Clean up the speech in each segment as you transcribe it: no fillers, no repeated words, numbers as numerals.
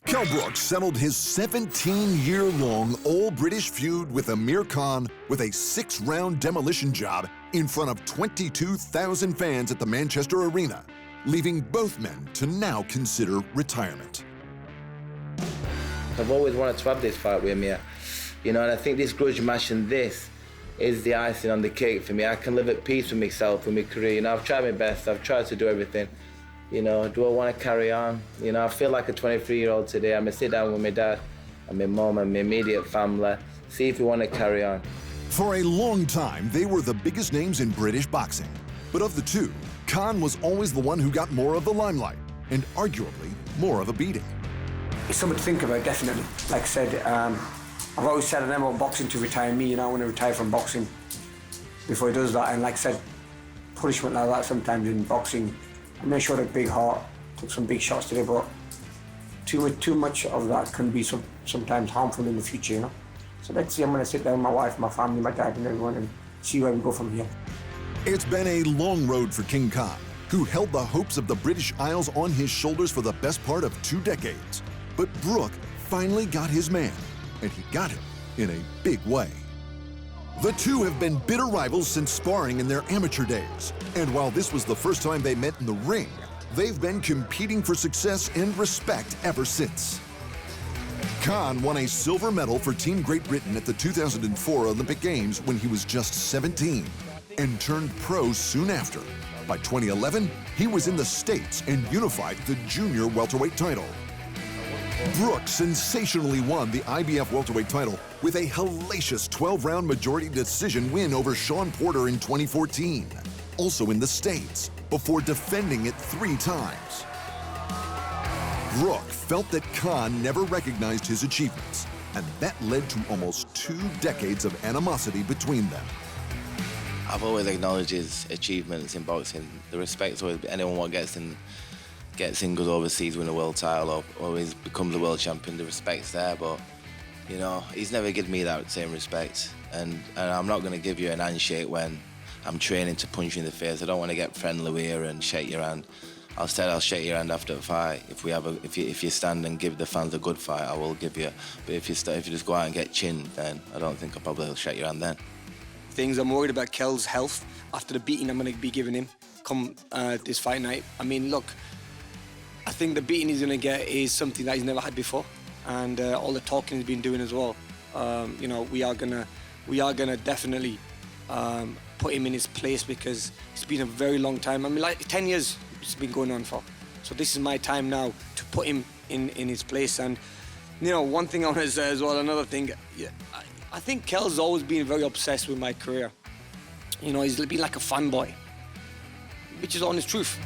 Kell Brook settled his 17-year-long all-British feud with Amir Khan with a 6-round demolition job in front of 22,000 fans at the Manchester Arena, leaving both men to now consider retirement. I've always wanted to have this fight with Amir, and I think this grudge match and this is the icing on the cake for me. I can live at peace with myself, with my career. I've tried my best, I've tried to do everything. Do I want to carry on? I feel like a 23-year-old today. I'm going to sit down with my dad and my mum and my immediate family, see if we want to carry on. For a long time, they were the biggest names in British boxing. But of the two, Khan was always the one who got more of the limelight and arguably more of a beating. It's something to think about, definitely. Like I said, I've always said I never want boxing to retire me. I want to retire from boxing before he does that. And like I said, punishment like that sometimes in boxing, I may show a big heart, took some big shots today, but too much of that can be sometimes harmful in the future, So let's see, I'm going to sit down with my wife, my family, my dad and everyone and see where we go from here. It's been a long road for King Khan, who held the hopes of the British Isles on his shoulders for the best part of 2 decades. But Brook finally got his man, and he got him in a big way. The two have been bitter rivals since sparring in their amateur days, and while this was the first time they met in the ring, they've been competing for success and respect ever since. Khan won a silver medal for Team Great Britain at the 2004 Olympic Games when he was just 17, and turned pro soon after. By 2011, he was in the States and unified the junior welterweight title. Brook sensationally won the IBF welterweight title with a hellacious 12-round majority decision win over Sean Porter in 2014, also in the States, before defending it 3 times. Brook felt that Khan never recognized his achievements, and that led to almost 2 decades of animosity between them. I've always acknowledged his achievements in boxing. The respect's always been anyone what gets in, goes overseas, win a world title, or always becomes a world champion. The respect's there, but he's never given me that same respect. And I'm not going to give you an handshake when I'm training to punch you in the face. I don't want to get friendly with you and shake your hand. I'll shake your hand after the fight. If you stand and give the fans a good fight, I will give you. But if you just go out and get chinned, then I don't think I'll probably shake your hand then. I'm worried about Kell's health after the beating I'm going to be giving him come this fight night. I mean, look, I think the beating he's going to get is something that he's never had before, and all the talking he's been doing as well. We are gonna definitely put him in his place because it's been a very long time. I mean, like 10 years it's been going on for. So this is my time now to put him in his place. And one thing I want to say as well, another thing, I think Kell's always been very obsessed with my career. He's been like a fanboy, which is the honest truth.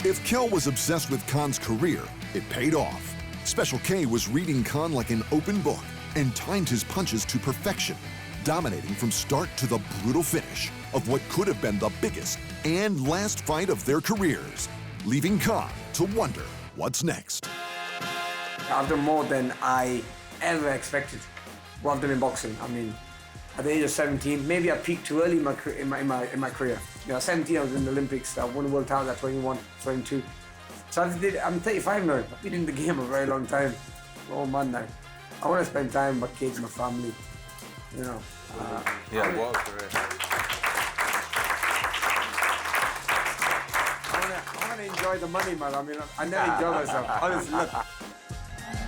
If Kell was obsessed with Khan's career, it paid off. Special K was reading Khan like an open book and timed his punches to perfection, dominating from start to the brutal finish of what could have been the biggest and last fight of their careers, leaving Khan to wonder what's next. I've done more than I ever expected. What I've done in boxing. I mean, at the age of 17, maybe I peaked too early in my career. At 17, I was in the Olympics. I won the world title at 21, 22. So I'm 35 now. I've been in the game a very long time. Oh man, now I want to spend time with my kids, my family. What a career. I want to enjoy the money, man. I mean, I never enjoy myself. Honestly, look.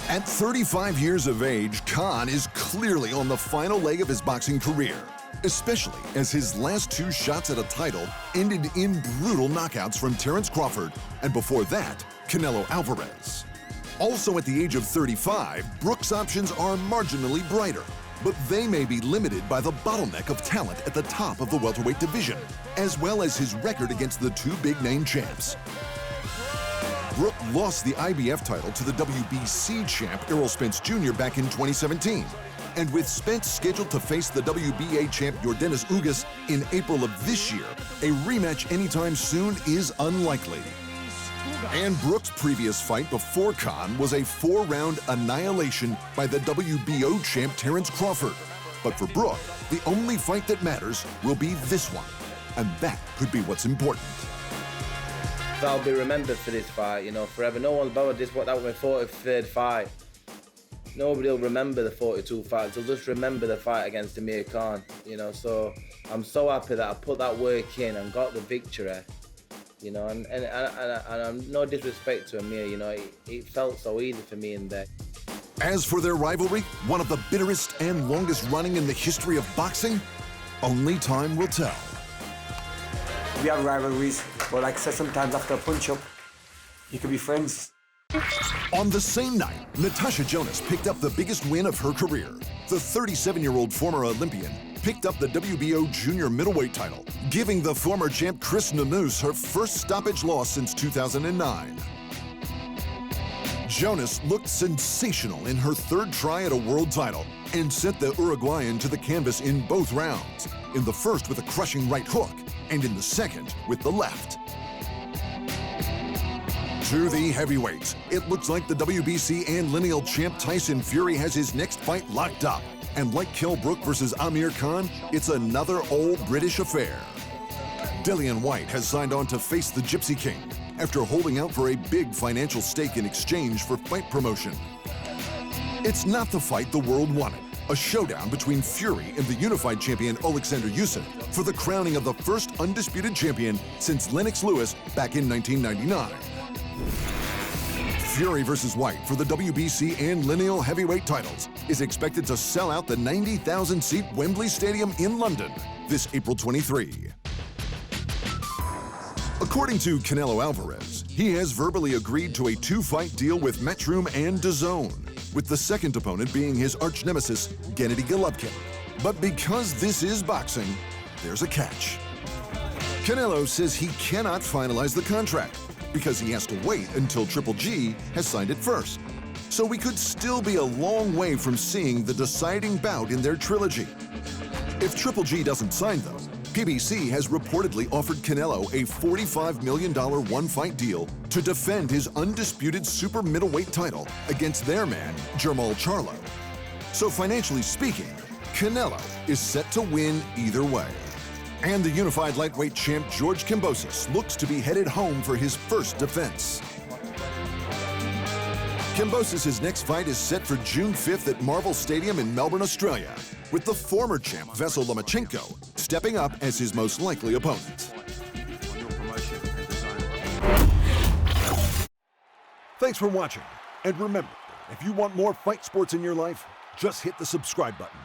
At 35 years of age, Khan is clearly on the final leg of his boxing career, especially as his last 2 shots at a title ended in brutal knockouts from Terence Crawford, and before that, Canelo Alvarez. Also at the age of 35, Brook's options are marginally brighter, but they may be limited by the bottleneck of talent at the top of the welterweight division, as well as his record against the 2 big-name champs. Brook lost the IBF title to the WBC champ Errol Spence Jr. back in 2017. And with Spence scheduled to face the WBA champ Yordenis Ugas in April of this year, a rematch anytime soon is unlikely. And Brook's previous fight before Khan was a 4-round annihilation by the WBO champ Terence Crawford. But for Brook, the only fight that matters will be this one. And that could be what's important. I'll be remembered for this fight, you know, forever. No one's bothered this. That was my 43rd fight. Nobody will remember the 42 fights. They'll just remember the fight against Amir Khan, you know. So I'm so happy that I put that work in and got the victory, you know. And I'm no disrespect to Amir, you know. It felt so easy for me in there. As for their rivalry, one of the bitterest and longest running in the history of boxing, only time will tell. We have rivalries, but like I said, sometimes after a punch-up, you can be friends. On the same night, Natasha Jonas picked up the biggest win of her career. The 37-year-old former Olympian picked up the WBO junior middleweight title, giving the former champ Chris Namus her first stoppage loss since 2009. Jonas looked sensational in her third try at a world title and sent the Uruguayan to the canvas in both rounds, in the first with a crushing right hook and in the second with the left. To the heavyweights, it looks like the WBC and lineal champ Tyson Fury has his next fight locked up. And like Kell Brook versus Amir Khan, it's another old British affair. Dillian Whyte has signed on to face the Gypsy King after holding out for a big financial stake in exchange for fight promotion. It's not the fight the world wanted, a showdown between Fury and the unified champion Alexander Usyk for the crowning of the first undisputed champion since Lennox Lewis back in 1999. Fury versus Whyte for the WBC and lineal heavyweight titles is expected to sell out the 90,000-seat Wembley Stadium in London this April 23. According to Canelo Alvarez, he has verbally agreed to a 2-fight deal with Matchroom and DAZN, with the second opponent being his arch-nemesis, Gennady Golovkin. But because this is boxing, there's a catch. Canelo says he cannot finalize the contract because he has to wait until Triple G has signed it first. So we could still be a long way from seeing the deciding bout in their trilogy. If Triple G doesn't sign though, PBC has reportedly offered Canelo a $45 million one-fight deal to defend his undisputed super middleweight title against their man, Jermall Charlo. So financially speaking, Canelo is set to win either way. And the unified lightweight champ George Kambosos looks to be headed home for his first defense. Kambosos' next fight is set for June 5th at Marvel Stadium in Melbourne, Australia, with the former champ Vasyl Lomachenko stepping up as his most likely opponent. Thanks for watching, and remember, if you want more fight sports in your life, just hit the subscribe button.